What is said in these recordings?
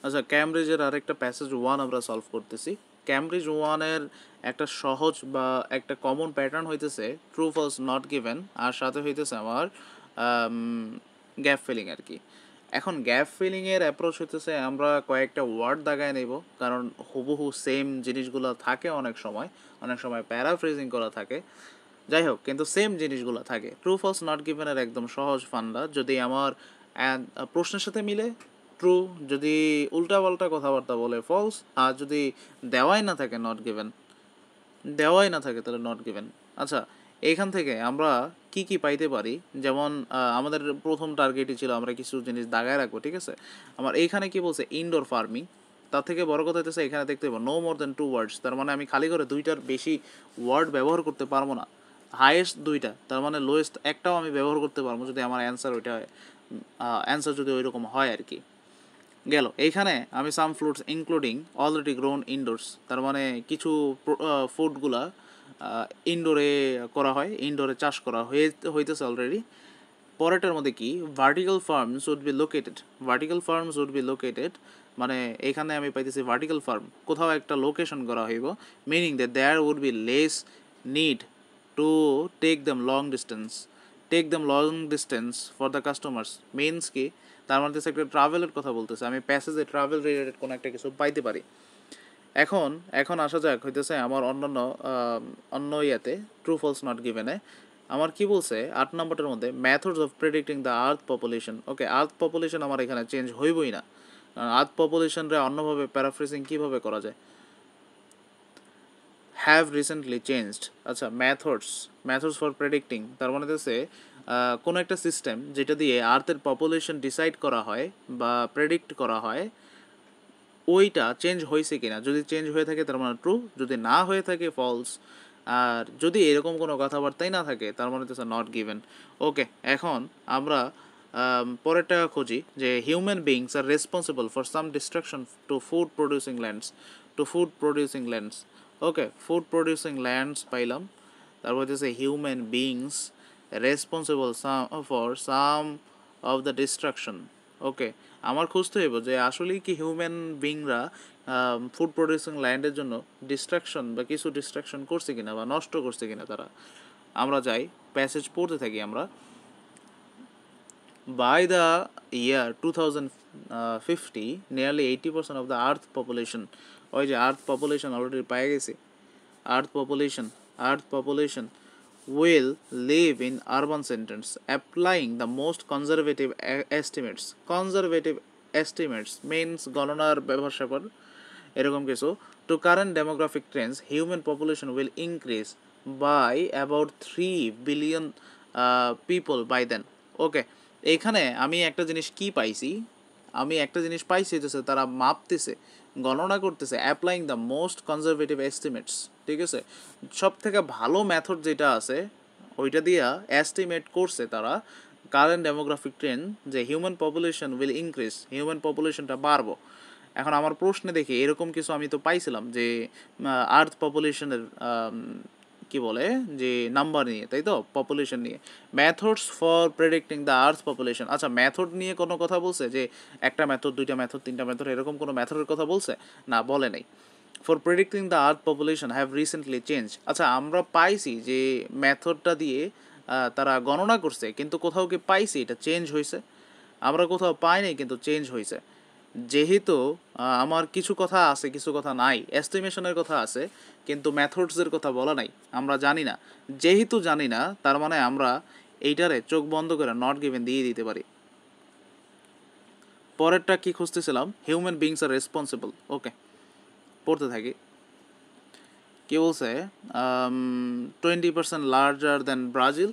আচ্ছা, ক্যামব্রিজের আরেকটা প্যাসেজ 1 আমরা সলভ করতেছি। ক্যামব্রিজ 1 এর একটা সহজ বা একটা কমন প্যাটার্ন হইতেছে ট্রু ফলস নট গিভেন, আর সাথে হইতেছে আমার গ্যাপ ফিলিং আর কি। এখন গ্যাপ ফিলিংয়ের অ্যাপ্রোচ হইতেছে আমরা কয়েকটা ওয়ার্ড দাগায় নেব, কারণ হুবহু সেম জিনিসগুলো থাকে অনেক সময় প্যারাফ্রেজিং করা থাকে, যাই হোক, কিন্তু সেম জিনিসগুলো থাকে। ট্রু ফলস নট গিভেনের একদম সহজ ফান্ডা, যদি আমার প্রশ্নের সাথে মিলে ট্রু, যদি উল্টাপাল্টা কথাবার্তা বলে ফলস, আর যদি দেওয়াই না থাকে তাহলে নট গিভেন। আচ্ছা, এইখান থেকে আমরা কি কি পাইতে পারি? যেমন আমাদের প্রথম টার্গেটই ছিল আমরা কিছু জিনিস দাগায় রাখবো, ঠিক আছে। আমার এইখানে কি বলছে, ইনডোর ফার্মিং। তার থেকে বড় কথা হচ্ছে এখানে দেখতে পাবো নো মোর দেন 2 ওয়ার্ডস, তার মানে আমি খালি করে 2টার বেশি ওয়ার্ড ব্যবহার করতে পারবো না। হাইয়েস্ট 2টা, তার মানে লোয়েস্ট একটাও আমি ব্যবহার করতে পারবো যদি আমার অ্যান্সার যদি ওই রকম হয় আর কি। গেল এইখানে আমি some fruits including already grown indoors, তার মানে কিছু ফুডগুলা ইনডোরে করা হয়, ইনডোরে চাষ করা হইতেছে অলরেডি। পরেরটার মধ্যে কি, vertical farms would be located, মানে এখানে আমি পাইতেছি ভার্টিক্যাল ফার্ম কোথাও একটা লোকেশন করা হইব, meaning that there would be less need to take them long distance for the customers. Means কি, তার মধ্যে একটা ট্রাভেলের কথা বলতেছে, আমি প্যাসেজে ট্রাভেল রিলেটেড কোনো একটা কিছু পাইতে পারি। এখন এখন আসা যাক হইতেছে আমার অন্য ইয়াতে ট্রু ফলস নট গিভেনে আমার কি বলছে 8 নম্বরটার মধ্যে methods of predicting the earth population. Okay, earth population আমার এখানে চেঞ্জ হইবই না, কারণ আর্থ পপুলেশনরে অন্যভাবে প্যারাফ্রেজিং কীভাবে করা যায়, হ্যাভ রিসেন্টলি চেঞ্জড। আচ্ছা, মেথডস ফর প্রেডিক্টিং, তার মানে হচ্ছে কোনো একটা সিস্টেম যেটা দিয়ে আর্থের পপুলেশন ডিসাইড করা হয় বা প্রেডিক্ট করা হয়, ওইটা চেঞ্জ হয়েছে কিনা, যদি চেঞ্জ হয়ে থাকে তার মানে ট্রু, যদি না হয়ে থাকে ফলস, আর যদি এরকম কোনো কথাবার্তাই না থাকে তার মানে হচ্ছে নট গিভেন। ওকে, এখন আমরা পরেরটা খুঁজি যে হিউম্যান বিংস আর responsible for some destruction to food producing lands. Okay, food producing lands পাইলাম, তারপর হচ্ছে human beings responsible for some of the destruction. Okay, আমার খুঁজতে হইব যে আসলেই কি হিউম্যান বিংরা ফুড প্রডিউসিং ল্যান্ডের জন্য কিছু ডিস্ট্রাকশন করছে কিনা বা নষ্ট করছে কিনা তারা। আমরা যাই, প্যাসেজ পড়তে থাকি আমরা। By the year 2050, nearly 80% of the Earth population, ওই যে আর্থ পপুলেশন অলরেডি পেয়ে গেছি, আর্থ population will live in urban centers, applying the most conservative estimates means গণনার ব্যবহার এরকম কিছু, to current demographic trends human population will increase by about 3 billion people by then. ওকে, এইখানে আমি একটা জিনিস পাইছি যে তারা মাপতেছে, গণনা করতেছে, applying the most conservative estimates, ঠিক আছে। সব থেকে ভালো মেথড যেটা আছে ওইটা দিয়া এস্টিমেট করছে তারা কারেন্ট ডেমোগ্রাফিক ট্রেন্ড, যে হিউম্যান পপুলেশনটা বাড়বো। এখন আমার প্রশ্নে দেখি এরকম কিছু আমি তো পাইছিলাম যে আর্থ পপুলেশনের কি বলে যে নাম্বার নিয়ে, তাই তো, পপুলেশন নিয়ে, methods for predicting the earth population. আচ্ছা, মেথড নিয়ে কোনো কথা বলছে যে একটা মেথড, 2টা মেথড, 3টা মেথড, এরকম কোনো মেথডের কথা বলছে না, বলে নাই। For predicting the earth population have recently change. আচ্ছা, আমরা পাইছি যে মেথডটা দিয়ে তারা গণনা করছে, কিন্তু কোথাও কি পাইছি এটা চেঞ্জ হয়েছে? আমরা কোথাও পাই নাই, কিন্তু চেঞ্জ হয়েছে। যেহেতু আমার কিছু কথা আছে কিছু কথা নাই, এস্টিমেশনের কথা আছে কিন্তু মেথডসের কথা বলা নাই, আমরা জানি না। যেহেতু জানি না তার মানে আমরা এইটারে চোখ বন্ধ করে নট গিভেন দিয়ে দিতে পারি। পরেরটা কি খুঁজতেছিলাম, হিউম্যান বিংস আর রেসপন্সিবল। ওকে, পড়তে থাকি। কি বলছে, 20% larger than Brazil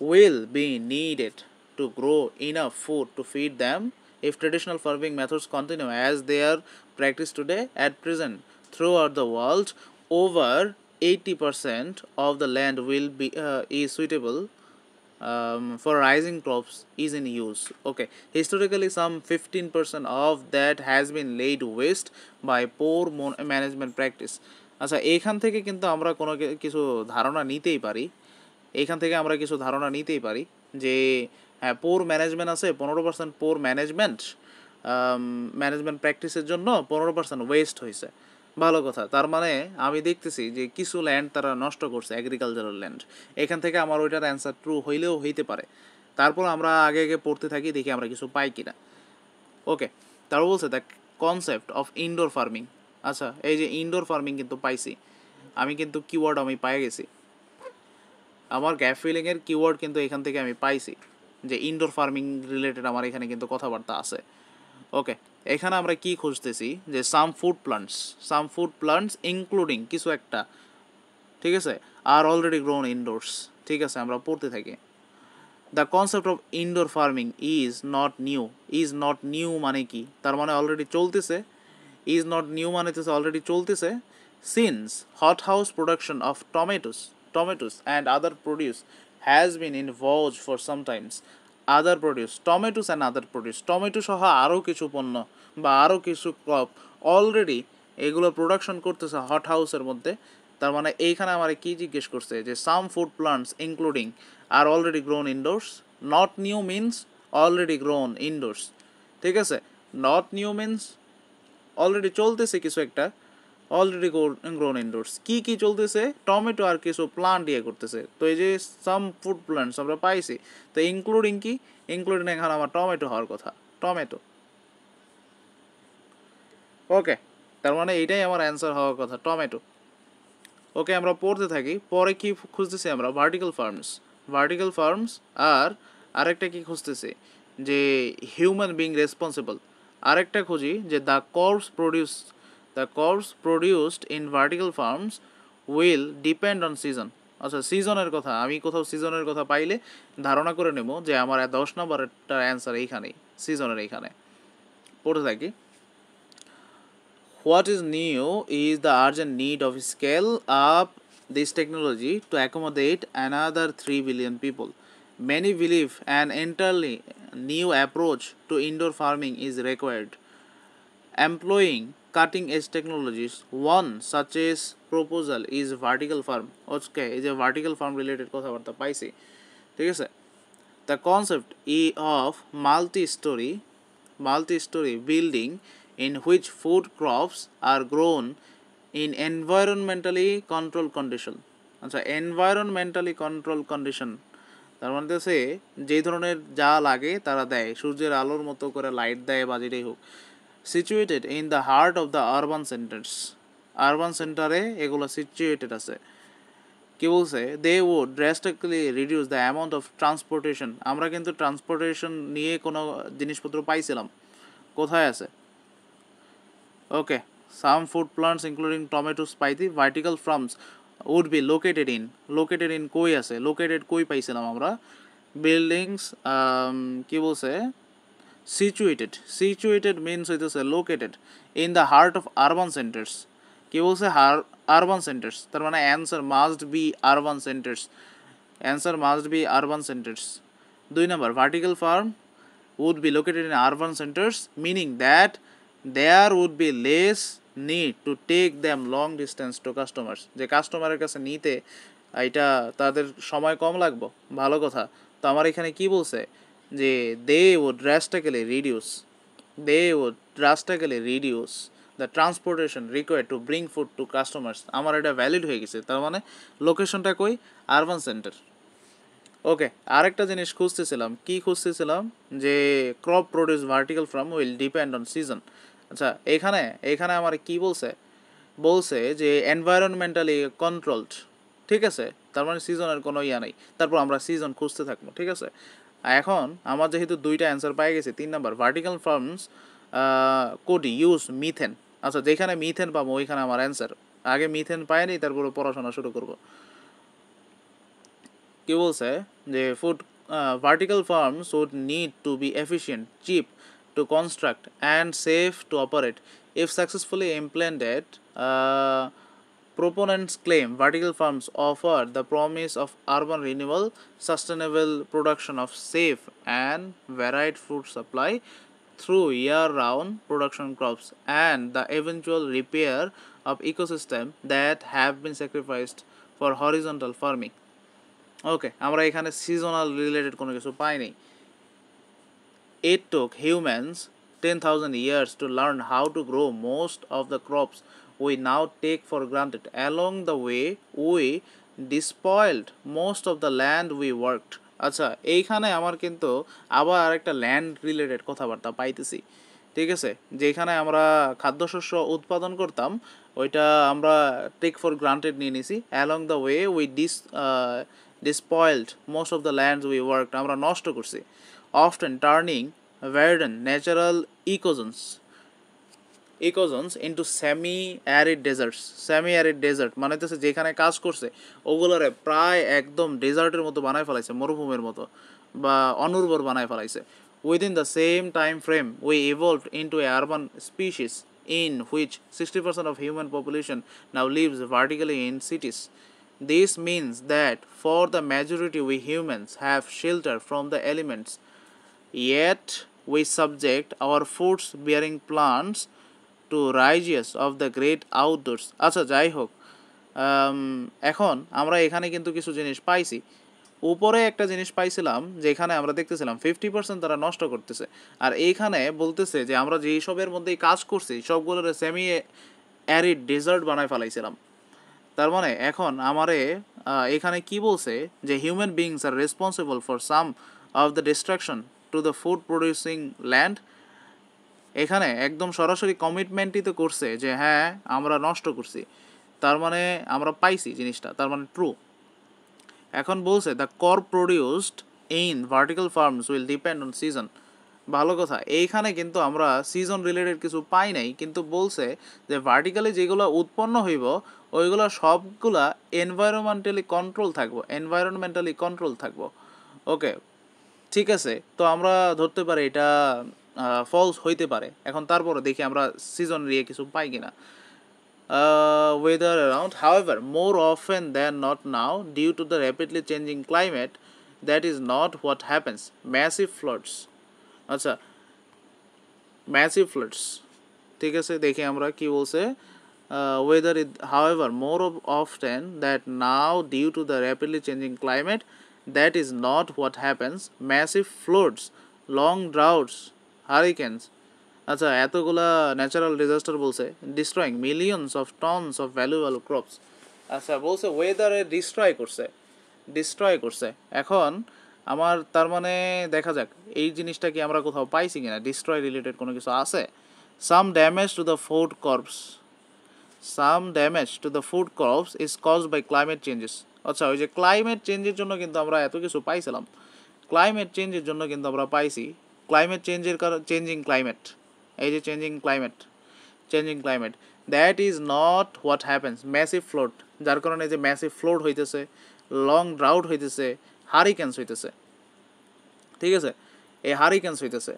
will be needed to grow enough food to feed them if traditional farming methods continue as they are practiced today. At present, throughout the world, over 80% of the land is suitable for rising crops is in use. Okay, historically some 15% of that has been laid waste by poor management practice. আচ্ছা, এইখান থেকে কিন্তু আমরা কিছু ধারণা নিতেই পারি, যে হ্যাঁ, পোর ম্যানেজমেন্ট আছে, 15% পোর ম্যানেজমেন্ট, ম্যানেজমেন্ট প্র্যাকটিসের জন্য 15% ওয়েস্ট হয়েছে। ভালো কথা, তার মানে আমি দেখতেছি যে কিছু ল্যান্ড তারা নষ্ট করছে, অ্যাগ্রিকালচারাল ল্যান্ড। এখান থেকে আমার ওইটার অ্যান্সার ট্রু হইলেও হইতে পারে। তারপর আমরা আগে আগে পড়তে থাকি, দেখি আমরা কিছু পাই কিনা। ওকে, তারপর বলছে the concept of indoor farming. আচ্ছা, এই যে ইনডোর ফার্মিং কিন্তু পাইছি আমি, কিন্তু কিওয়ার্ড আমি পাই গেছি। আমার গ্যাপ ফিলিংয়ের কিওয়ার্ড কিন্তু এখান থেকে আমি পাইছি, যে ইনডোর ফার্মিং রিলেটেড আমার এখানে কিন্তু কথাবার্তা আছে। ওকে, এখানে আমরা কি খুঁজতেছি, যে সাম ফুড প্লান্টস ইনক্লুডিং কিছু একটা, ঠিক আছে, আর অলরেডি গ্রোন ইনডোরস। ঠিক আছে, আমরা পড়তে থাকি। The concept of indoor farming is not new মানে কি, তার মানে অলরেডি চলতেছে। ইজ নট নিউ মানে অলরেডি চলতেছে। Since hot house production of tomatoes and other produce has been in ভোজ ফর সামটাইমস। টমেটো সহ আরও কিছু পণ্য বা আরও কিছু ক্রপ অলরেডি এগুলো প্রোডাকশন করতেছে হট হাউসের মধ্যে। তার মানে এইখানে আমার কি জিজ্ঞেস করছে, যে some food plants including are already grown indoors. Not new means already grown indoors. ঠিক আছে, নট নিউ মিনস অলরেডি চলতেছে কিছু একটা, অলরেডি গ্রোন ইনডোর্স। কী চলতেছে, টমেটো আর কিছু প্লান্ট ইয়ে করতেছে। তো এই যে সাম ফুড প্লান্টস আমরা পাইছি, তো ইনক্লুডিং কি, ইনক্লুডিং এখানে আমার টমেটো হওয়ার কথা, টমেটো। ওকে, তার মানে এইটাই আমার অ্যান্সার হওয়ার কথা, টমেটো। ওকে, আমরা পড়তে থাকি। পরে কি খুঁজতেছি আমরা, ভার্টিক্যাল ফার্মস আর আরেকটা কি খুঁজতেছি, যে হিউম্যান বিং রেসপন্সিবল। আরেকটা খুঁজি যে the crops produced in vertical farms will depend on season. আচ্ছা, সিজনের কথা, আমি কোথাও সিজনের কথা পাইলে ধারণা করে নেব যে আমার 10 নম্বরেরটা অ্যান্সার এইখানেই, সিজনের এইখানে। পড়তে থাকি। What is new is the urgent need of scale up this technology to accommodate another 3 billion people. Many believe an entirely new approach to indoor farming is required, employing cutting edge technologies. One such as proposal is vertical farm. Okay, is a vertical farm related কথাবার্তা পাইছি। ঠিক আছে, the concept of multi-story building in which food crops are grown in environmentally controlled condition. আচ্ছা, environmentally controlled condition তার মানে হচ্ছে যেই ধরনের যা লাগে তারা দেয়, সূর্যের আলোর মতো করে লাইট দেয় বা যেটাই হোক, situated in the heart of the urban সেন্টারে এগুলো সিচুয়েটেড আছে। কি বলছে, they would drastically reduce the amount of transportation. আমরা কিন্তু ট্রান্সপোর্টেশন নিয়ে কোনো জিনিসপত্র পাইছিলাম, কোথায় আছে? Okay, some food plants including tomato spicy vertical farms would be located in কই আছে, লোকেটেড কই পাইছিলাম আমরা, বিল্ডিংস। কি বলছে, সিচুয়েটেড মিনস হইতেছে located in the heart of urban centres. কি বলছে, আরবান সেন্টার্স, তার মানে answer must be urban centres. 2 নম্বর, vertical farm would be located in urban centers, meaning that there would be less need to take them long distance to customers. যে কাস্টমারের কাছে নিতে এটা তাদের সময় কম লাগবে, ভালো কথা। তো আমার এখানে কি বলছে, যে they would drastically reduce the transportation required to bring food to customers. আমার এটা ভ্যালিড হয়ে গেছে, তার মানে লোকেশনটা কই, আরবান সেন্টার। ওকে, আরেকটা জিনিস খুঁজতেছিলাম, যে crop produce vertical farm will depend on season. আচ্ছা, এখানে আমার কি বলছে যে এনভায়রনমেন্টালি কন্ট্রোলড। ঠিক আছে, তার মানে সিজনের কোনো ইয়া নেই। তারপর আমরা সিজন খুঁজতে থাকবো। ঠিক আছে, এখন আমার যেহেতু 2টা অ্যান্সার পাই গেছি, 3 number, vertical farms could use methane. আচ্ছা, যেখানে মিথেন পাবো ওইখানে আমার অ্যান্সার। আগে মিথেন পাইনি, তারপরে পড়াশোনা শুরু করবো। কি বলছে, যে vertical farms would need to be efficient, cheap to construct and safe to operate. If successfully implemented, proponents claim vertical farms offer the promise of urban renewal, sustainable production of safe and varied food supply through year-round production crops, and the eventual repair of ecosystems that have been sacrificed for horizontal farming. ওকে, আমরা এখানে seasonal related কোনো কিছু পাইনি। It took humans 10,000 years to learn how to grow most of the crops we now take for granted. Along the way, we despoiled most of the land we worked. আচ্ছা, এইখানে আমার কিন্তু আবার আরেকটা land related কথাবার্তা পাইতেছি, ঠিক আছে? যেখানে আমরা খাদ্যশস্য উৎপাদন করতাম ওইটা আমরা টেক ফর গ্রান্টেড নিয়ে নিছি। Along the way we despoiled most of the lands we worked, আমরা নষ্ট করছি। often turning verdant natural ecozones into semi-arid deserts. semi-arid desert মানে হচ্ছে যেখানে কাজ করছে ওগুলোরে প্রায় একদম ডেজার্টের মতো বানায় ফেলাইছে, মরুভূমির মতো বা অনুর্বর বানায় ফেলাইছে। Within the same time frame, we evolved into a urban species in which 60% of human population now lives vertically in cities. This means that for the majority we humans have shelter from the elements, yet we subject our fruits-bearing plants to rages of the great outdoors. আচ্ছা, যাই হোক, এখন আমরা এখানে কিন্তু কিছু জিনিস পাইছি। উপরে একটা জিনিস পাইছিলাম যেখানে আমরা দেখতেছিলাম 50% তারা নষ্ট করতেছে, আর এইখানে বলতেছে যে আমরা যেই সবের মধ্যেই কাজ করছি সবগুলোর সেমি অ্যারিড ডেজার্ট বানায় ফেলাইছিলাম। তার মানে এখন আমারে এখানে কি বলছে যে হিউম্যান বিংস আর responsible for some of the distraction two the food producing land. এখানে একদম সরাসরি কমিটমেন্টই তো করছে যে হ্যাঁ আমরা নষ্ট করছি, তার মানে আমরা পাইছি জিনিসটা, তার মানে ট্রু। এখন বলছে the crop produced in vertical farms will depend on season. ভালো কথা, এইখানে কিন্তু আমরা সিজন রিলেটেড কিছু পাই নাই, কিন্তু বলছে যে ভার্টিক্যালি যেগুলো উৎপন্ন হইব ওইগুলো সবগুলা এনভায়রনমেন্টালি কন্ট্রোল থাকবো। ওকে, ঠিক আছে, তো আমরা ধরতে পারি এটা ফলস হইতে পারে। এখন তারপরে দেখি আমরা সিজন নিয়ে কিছু পাই কিনা। Weather around, however, more often than not now, due to the rapidly changing climate, that is not what happens. Massive floods. আচ্ছা, ম্যাসিভ ফ্লাডস, ঠিক আছে, দেখি আমরা কি বলছে। Weather however more often that now due to the rapidly changing climate, that is not what happens. Massive floods, long droughts, hurricanes, আচ্ছা এতগুলা natural disaster বলছে, destroying millions of tonnes of valuable crops. আচ্ছা, বলছে ওয়েদারে destroy করছে। এখন আমার তার মানে দেখা যাক এই জিনিসটা কি আমরা কোথাও পাইছি কিনা, ডিস্ট্রয় রিলেটেড কোনো কিছু আছে। Some damage to the food crops is caused by climate changes. আচ্ছা, ওই যে ক্লাইমেট চেঞ্জের জন্য কিন্তু আমরা এত কিছু পাইছিলাম, ক্লাইমেট চেঞ্জের জন্য কিন্তু আমরা পাইছি ক্লাইমেট চেঞ্জের কারণ চেঞ্জিং ক্লাইমেট, এই যে changing climate that is not what happens. Massive flood, যার কারণে যে ম্যাসিভ ফ্লোড হইতেছে, লং ড্রাউট হইতেছে, হারিকেন্স হইতেছে, ঠিক আছে, এই হারিকেন্স হইতেছে,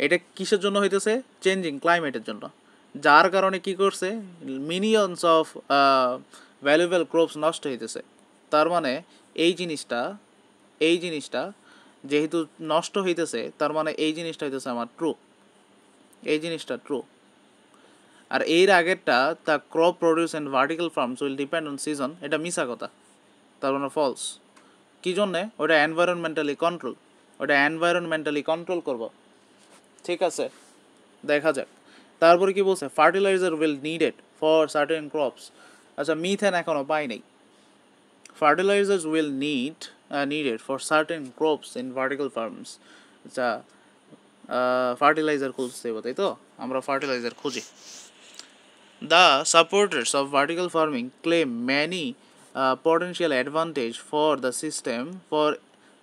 এটা কিসের জন্য হইতেছে? চেঞ্জিং ক্লাইমেটের জন্য, যার কারণে কি করছে মিলিয়নস অফ ভ্যালুয়েবল ক্রপস নষ্ট হইতেছে। তার মানে এই জিনিসটা যেহেতু নষ্ট হইতেছে তার মানে এই জিনিসটা হইতেছে আমার ট্রু, এই জিনিসটা ট্রু। আর এর আগেরটা the crop produce and vertical farms will depend on season, এটা মিছা কথা, তার মানে ফলস। কী জন্যে? ওটা এনভায়রনমেন্টালি কন্ট্রোল করবো, ঠিক আছে, দেখা যাক। তারপরে কি বলছে, fertiliser will needed for certain crops. আচ্ছা, মিথেন এখনও পাই নাই। Fertilisers will needed for certain crops in vertical farms. আচ্ছা, ফার্টিলাইজার খুঁজতে হবে, তাই তো আমরা ফার্টিলাইজার খুঁজি। The supporters of vertical farming claim many potential advantage for the system.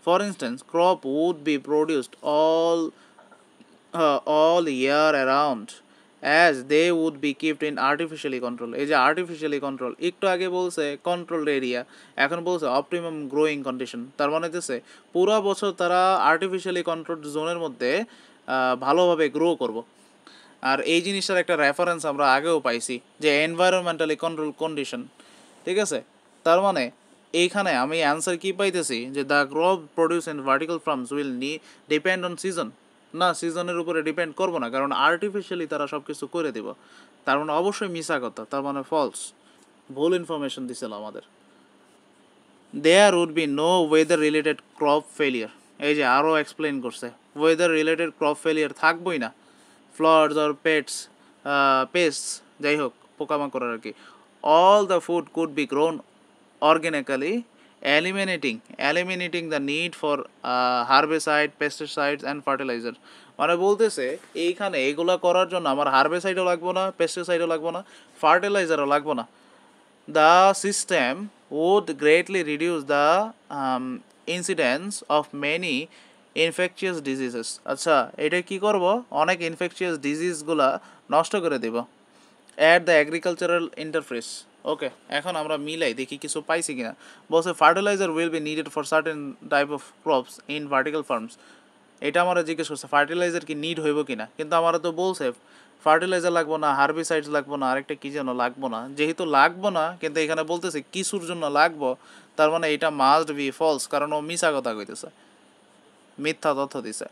For instance, crop would be produced all year around as they would be kept in artificially control. এই যে artificially control, একটু আগে বলছে controlled area, এখন বলছে optimum growing condition. তার মানে হচ্ছে পুরো বছর তারা আর্টিফিশিয়ালি কন্ট্রোলড জোনের মধ্যে ভালোভাবে গ্রো করব। আর এই জিনিসটার একটা রেফারেন্স আমরা আগেও পাইছি যে এনভায়রনমেন্টালি কন্ট্রোল কন্ডিশন, ঠিক আছে। তার মানে এইখানে আমি অ্যান্সার কি পাইতেছি যে the crop produce in vertical farms will depend on season. না, সিজনের উপরে ডিপেন্ড করবো না, কারণ আর্টিফিশিয়ালি তারা সব কিছু করে দেব। তার মানে অবশ্যই মিছা কথা, তার মানে ফলস, ভুল ইনফরমেশন দিছিল আমাদের। There would be no weather related crop failure, এই যে আরও এক্সপ্লেন করছে ওয়েদার রিলেটেড ক্রপ ফেলিয়ার থাকবই না, ফ্লাডস অর পেস্টস যাই হোক পোকামাকড় আর কি। All the food could be grown organically, eliminating the need for herbicide, pesticides and fertilizer। মানে বলতেছে এইখানে এগুলা করার জন্য আমার হার্বেসাইডও লাগবো না, পেস্টিসাইডও লাগবো না, ফার্টিলাইজারও লাগবো না। The system would greatly reduce the incidence of many infectious diseases। আচ্ছা এটা কি করব, অনেক ইনফেকশিয়াস ডিজিজগুলা নষ্ট করে দেব। At the agricultural interface. Okay, এখন আমরা মিলাই দেখি কিছু পাইছি কিনা। বলছে fertiliser will be needed for certain type of crops in vertical farms. এটা আমরা জিজ্ঞেস করছে ফার্টিলাইজার কি নিড হইব কিনা, কিন্তু আমরা তো বলছে ফার্টিলাইজার লাগবো না, হার্বিসাইডস লাগবো না, আরেকটা কী যেন লাগবো না। যেহেতু লাগবো না কিন্তু এখানে বলতেছে কিছুর জন্য লাগবো, তার মানে এটা মাস্ট বি ফলস, কারণ ও মিছা কথা কইতেছে, মিথ্যা তথ্য দিছে।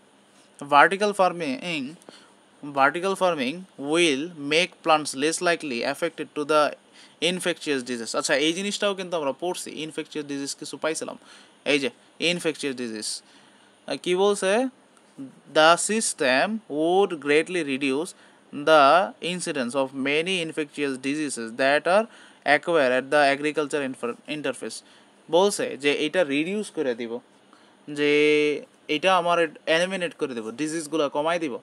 Vertical farming will make plants less likely affected to the infectious disease। আচ্ছা এই জিনিসটাও কিন্তু আমরা পড়ছি, ইনফেকচিয়াস ডিজিজ কিছু পাইছিলাম। এই যে ইনফেকচিয়াস ডিজিজ কি বলছে, the system would greatly reduce the incidence of many infectious diseases that are acquired at the agriculture interface। বলছে যে এটা রিডিউস করে দিব, যে এটা আমার এলিমিনেট করে দেব, ডিজিজগুলো কমাই দিব।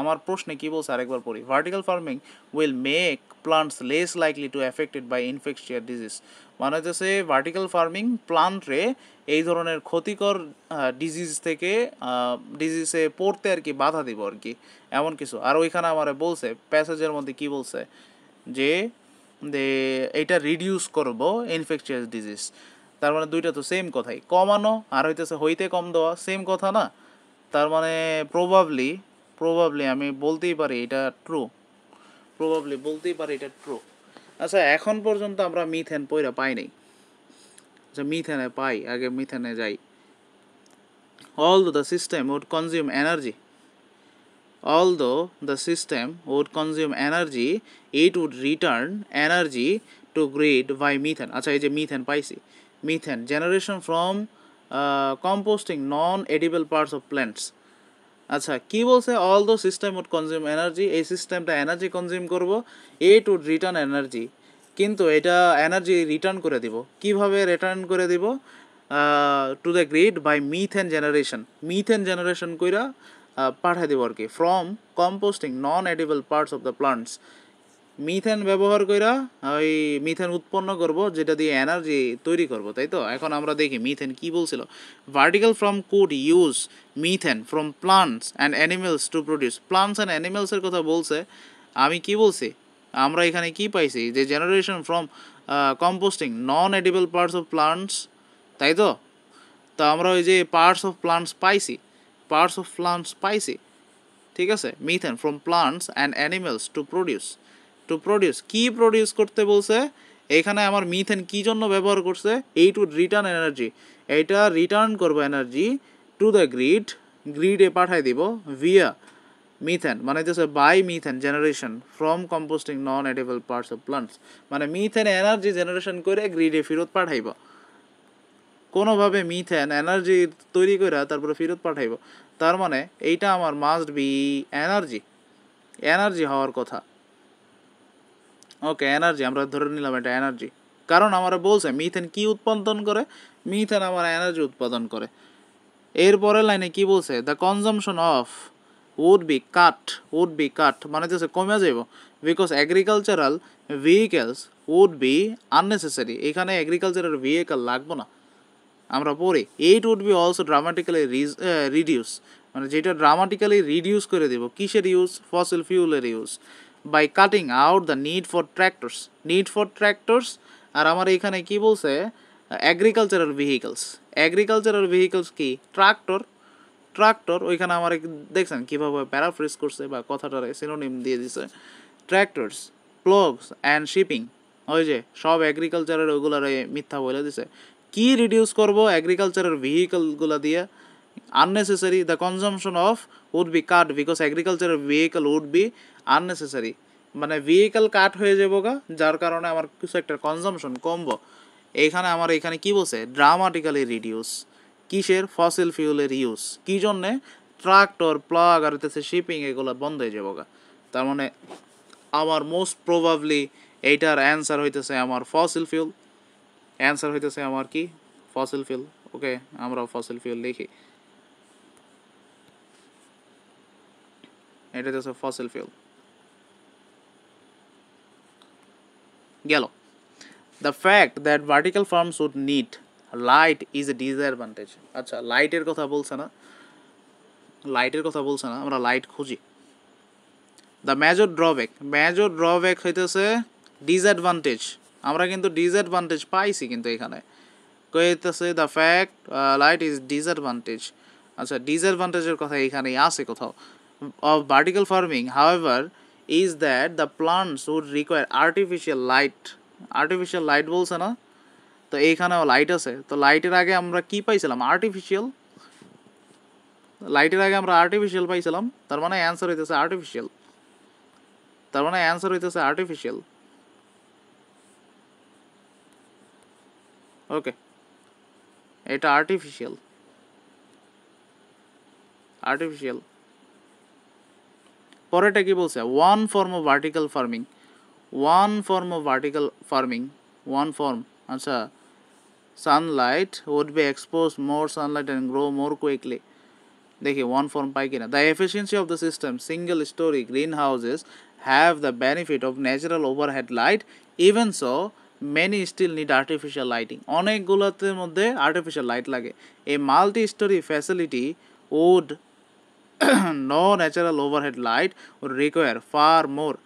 আমার প্রশ্নে কী বলছে আরেকবার পড়ি, vertical farming will make plants less likely to affected by infectious disease. মানে হচ্ছে ভার্টিক্যাল ফার্মিং প্লান্টরে এই ধরনের ক্ষতিকর ডিজিজ থেকে ডিজিজে পড়তে আর কি বাধা দিব আর কি, এমন কিছু। আর ওইখানে আমার বলছে প্যাসেজের মধ্যে কি বলছে যে এইটা রিডিউস করব ইনফেকশিয়াস ডিজিজ। তার মানে দুইটা তো সেম কথাই, কমানো আর হইতেছে হইতে কম দেওয়া, সেম কথা না। তার মানে প্রবাবলি আমি বলতেই পারি এটা ট্রু, আচ্ছা এখন পর্যন্ত আমরা মিথেন পয়রা পাই নাই। আচ্ছা মিথেনে পাই, আগে মিথেনে যাই। Although the system would consume energy, it would return energy to grid by methane। আচ্ছা এই যে মিথেন পাইছি, methane generation from composting non edible parts of plants. আচ্ছা কি বলছে, all the system would consume energy, এই সিস্টেমটা এনার্জি কনজিউম করবো, ইট উড রিটার্ন এনার্জি, কিন্তু এটা এনার্জি রিটার্ন করে দিব। কিভাবে রিটার্ন করে দিব, to the grid by methane generation কইরা পাঠাই দেবো আর কি, from composting non edible parts of the plants. Methane ব্যবহার কইরা ওই মিথেন উৎপন্ন করব, যেটা দিয়ে এনার্জি তৈরি করব, তাই তো। এখন আমরা দেখি মিথেন কি বলছিল। Vertical farm could use methane from plants and animals to produce. Plants and অ্যানিমেলসের কথা বলছে, আমি কি বলছি, আমরা এখানে কি পাইছি যে generation from composting non edible parts of plants, তাই তো। তা আমরা ওই যে পার্টস অফ প্লান্টস পাইছি, ঠিক আছে। Methane from plants and animals to produce কি প্রডিউস করতে বলছে এখানে, আমার মিথেন কী জন্য ব্যবহার করছে, এইট উড রিটার্ন এনার্জি, এইটা রিটার্ন করবো এনার্জি টু দ্য গ্রিডে পাঠাই দিব ভিয়া মিথেন, মানে হচ্ছে by methane generation from composting non edible parts of plants. মানে মিথেন এনার্জি জেনারেশন করে গ্রিডে ফেরত পাঠাইব, কোনোভাবে মিথেন এনার্জি তৈরি করে তারপরে ফেরত পাঠাইব। তার মানে এইটা আমার মাস্ট বি এনার্জি হওয়ার কথা। ওকে এনার্জি আমরা ধরে নিলাম এটা এনার্জি, কারণ আমার বলছে মিথেন কি উৎপাদন করে, মিথেন আমার এনার্জি উৎপাদন করে। এরপরের লাইনে কি বলছে, the consumption of would be cut, মানে হচ্ছে কমে যাব, because agricultural vehicles would be unnecessary. এখানে এগ্রিকালচারাল ভেহিকেল লাগবো না, আমরা পড়ি it would be also dramatically reduce, মানে যেটা ড্রামাটিক্যালি রিডিউস করে দেব কিসের ইউজ, ফসিল ফিউলের use, by cutting out the need for tractors. আর আমার এখানে কি বলছে, এগ্রিকালচারাল ভেহিকেলস কি, ট্রাক্টর ওইখানে আমার দেখছেন কীভাবে প্যারাফ্রেজ করছে বা কথাটারে সিনোনিম দিয়ে দিছে, ট্র্যাক্টরস, প্লগস অ্যান্ড শিপিং, ওই যে সব এগ্রিকালচারের ওইগুলারে মিথ্যা বলে দিছে। কি রিডিউস করব, এগ্রিকালচারের ভেহিকেলগুলো দিয়ে, unnecessary, the consumption of would be cut because এগ্রিকালচারের ভেহিকেল উড বি আননেসেসারি, মানে ভেহিকেল কাট হয়ে যাবো গা, যার কারণে আমার কিছু একটা কনজামশন কমবো। এখানে কি বলছে, ড্রামাটিক্যালি রিডিউস কিসের, ফসিল ফিউলের ইউজ, কী জন্যে, ট্রাক্টর প্লাগ আর হইতেছে শিপিং এগুলো বন্ধ হয়ে যাবো গা। তার মানে আমার মোস্ট প্রবাবলি এইটার অ্যান্সার হইতেছে আমার ফসিল ফিউল। অ্যান্সার হইতেছে আমার কি ফসিল ফিউল। ওকে, আমরা ফসিল ফিউল লিখি, এটা হচ্ছে ফসিল ফিউল গেল। The fact that vertical farms would need light is a disadvantage. আচ্ছা, লাইটের কথা বলছে না, লাইটের কথা বলছে না, আমরা লাইট খুঁজি। দ্য মেজর ড্রব্যাক হইতেছে ডিসঅ্যাডভান্টেজ। আমরা কিন্তু ডিসঅ্যাডভান্টেজ পাইছি কিন্তু এখানে কইতেছে the fact light is disadvantage. আচ্ছা, ডিসঅ্যাডভান্টেজের কথা এখানেই আছে কোথাও। Of vertical farming however is that the plants would require artificial light. Artificial light বলছে না, তো এইখানেও লাইট আছে। তো লাইটের আগে আমরা কি পাইছিলাম? আর্টিফিশিয়াল। লাইটের আগে আমরা আর্টিফিশিয়াল পাইছিলাম, তার মানে অ্যান্সার হইতেছে আর্টিফিশিয়াল। তার মানে অ্যান্সার হইতেছে আর্টিফিশিয়াল। ওকে, এটা আর্টিফিশিয়াল। আর্টিফিশিয়াল। পরেরটা কি বলছে? One form of vertical farming. One form of vertical farming, one form. আচ্ছা, sunlight would be expose more sunlight and grow more quickly. দেখি ওয়ান ফর্ম পাই কিনা। The efficiency of the system single storey greenhouses have the benefit of natural overhead light, even so many still need artificial lighting. অনেকগুলোতে মধ্যে artificial light লাগে। A multi storey facility would no natural overhead light would require far more.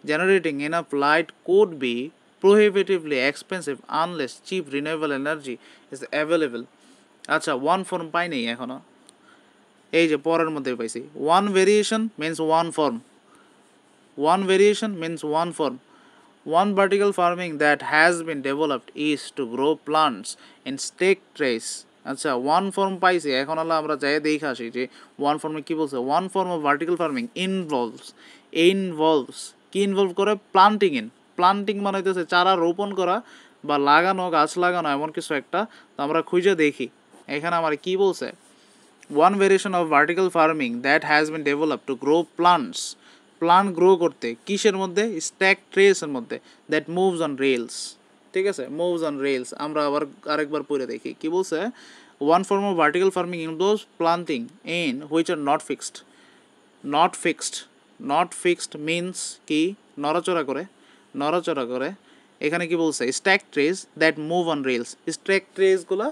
Generating enough light could be prohibitively expensive unless cheap renewable energy is available. আচ্ছা, one form পাই নেই এখনো। এই যে পরের মধ্যে পাইছি, one variation means one form. One variation means one form. One vertical farming that has been developed is to grow plants in stake trays. আচ্ছা, one form পাইছি, এখন হলো আমরা যাই দেখে আসি যে ওয়ান ফর্মে কী বলছে। One form of vertical farming involves কি ইনভলভ করে? Planting in. প্লান্টিং মানে হইতেছে চারা রোপণ করা বা লাগানো, গাছ লাগানো, এমন কিছু একটা। তো আমরা খুঁজে দেখি এখানে আমার কি বলছে। One variation of vertical farming that has been develop to grow plants. Plant grow করতে কিসের মধ্যে? স্ট্যাক ট্রেসের মধ্যে। That moves on rails. ঠিক আছে, মুভস অন রেলস। আমরা আবার আরেকবার পড়ে দেখি কি বলছে। One form of vertical farming includes planting in which are not fixed. Not fixed, not fixed means কি? নড়াচড়া করে, নড়াচড়া করে। এখানে কি বলছে? Stack trays that move on rails. Stack ট্রেসগুলো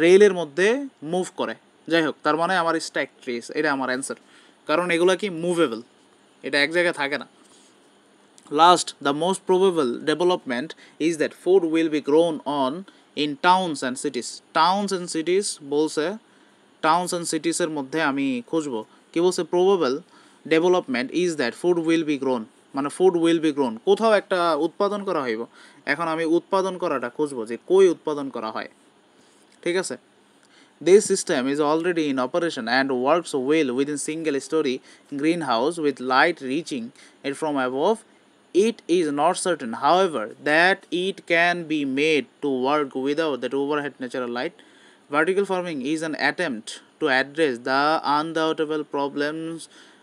রেলের মধ্যে মুভ করে। যাই হোক, তার মানে আমার স্ট্যাক ট্রেস, এটা আমার অ্যান্সার, কারণ এগুলো কি মুভেবল, এটা এক জায়গায় থাকে না। Last, the most probable development is that food will be grown on in towns and cities. Towns and cities বলছে, টাউনস অ্যান্ড সিটিসের মধ্যে আমি খুঁজবো কি বলছে। Probable development is that food will be grown, মানে ফুড উইল বি গ্রোন, কোথাও একটা উৎপাদন করা হইব। এখন আমি উৎপাদন করাটা খুঁজবো যে কই উৎপাদন করা হয়। ঠিক আছে, this system is already in operation and works well within single-story greenhouse with light reaching it from above. It is not certain, however, that it can be made to work without that overhead natural light. Vertical farming is an attempt to address the undoubtable problems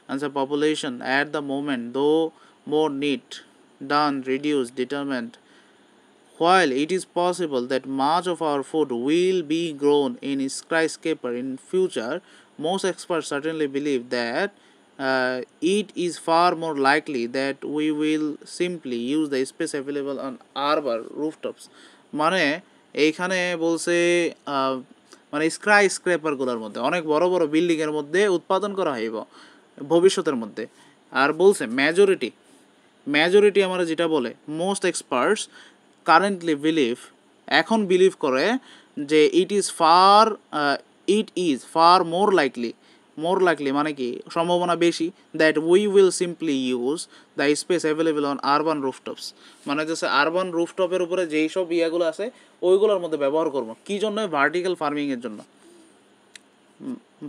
and the population at the moment, though more need done, reduced, determined. While it is possible that much of our food will be grown in skyscraper in future, most experts certainly believe that it is far more likely that we will simply use the space available on urban rooftops. মানে এইখানে বলছে মানে স্কাইস্ক্রেপারগুলোর মধ্যে, অনেক বড় বড় বিল্ডিংয়ের মধ্যে উৎপাদন করা হইব ভবিষ্যতের মধ্যে। আর বলছে মেজরিটি আমরা যেটা বলে, মোস্ট এক্সপার্টস কারেন্টলি বিলিভ, এখন বিলিভ করে যে it is far more likely মানে কি সম্ভাবনা বেশি, that we will simply use the space available on urban rooftops. মানে হচ্ছে আরবান রুফটপের উপরে যেই সব ইয়াগুলো আছে ওইগুলোর মধ্যে ব্যবহার করবো। কী জন্য? ভার্টিক্যাল ফার্মিংয়ের জন্য।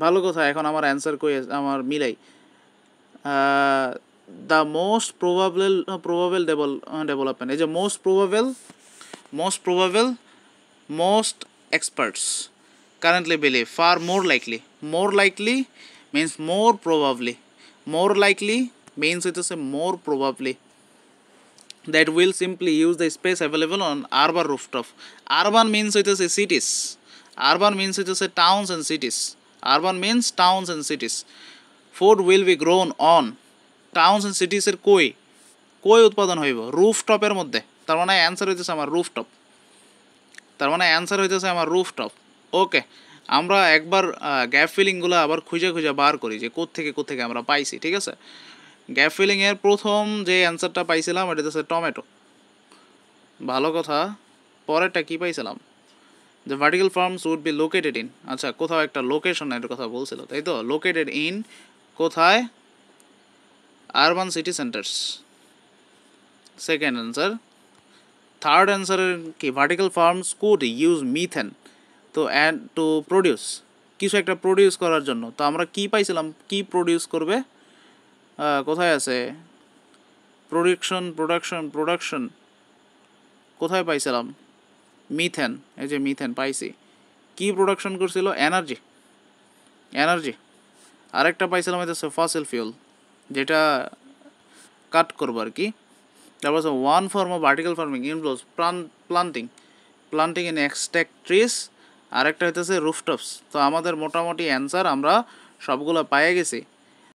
ভালো কথা, এখন আমার অ্যান্সার কই আমার মিলাই। দ্য মোস্ট প্রবাবেল ডেভেলপমেন্ট, এই যে most experts currently believe, far more likely. More likely means more probably. More likely means it is a more probably that will simply use the space available on urban rooftop. Urban means it is a cities. Urban means it is a towns and cities. Urban means towns and cities. Food will be grown on towns and cities এর কই উৎপাদন হইব রুফটপের মধ্যে তার মানে answer হইতেছে আমার rooftop rooftop ওকে আমরা একবার গ্যাপ ফিলিংগুলো আবার খুঁজে বার করি যে কোত্থেকে আমরা পাইছি ঠিক আছে গ্যাপ ফিলিংয়ের প্রথম যে অ্যান্সারটা পাইছিলাম এটা হচ্ছে টমেটো ভালো কথা পরেরটা কি পাইছিলাম The vertical farms would be located in আচ্ছা কোথাও একটা লোকেশনের কথা বলছিল তাই তো লোকেটেড ইন কোথায় urban city centres second answer third অ্যান্সারের কি vertical farms could use methane তো অ্যান্ড টু প্রডিউস কিছু একটা প্রডিউস করার জন্য তো আমরা কি পাইছিলাম কি প্রডিউস করবে কোথায় আছে প্রোডাকশন কোথায় পাইছিলাম মিথেন এই যে মিথেন পাইছি কি প্রোডাকশন করছিল এনার্জি আরেকটা পাইছিলাম হচ্ছে ফসিল ফিউল যেটা কাট করবো আর কি তারপর one form of vertical farming involves planting in extract trees আরেকটা হইতেছে রুফটপস তো আমাদের মোটামুটি অ্যান্সার আমরা সবগুলো পাইয়ে গেছি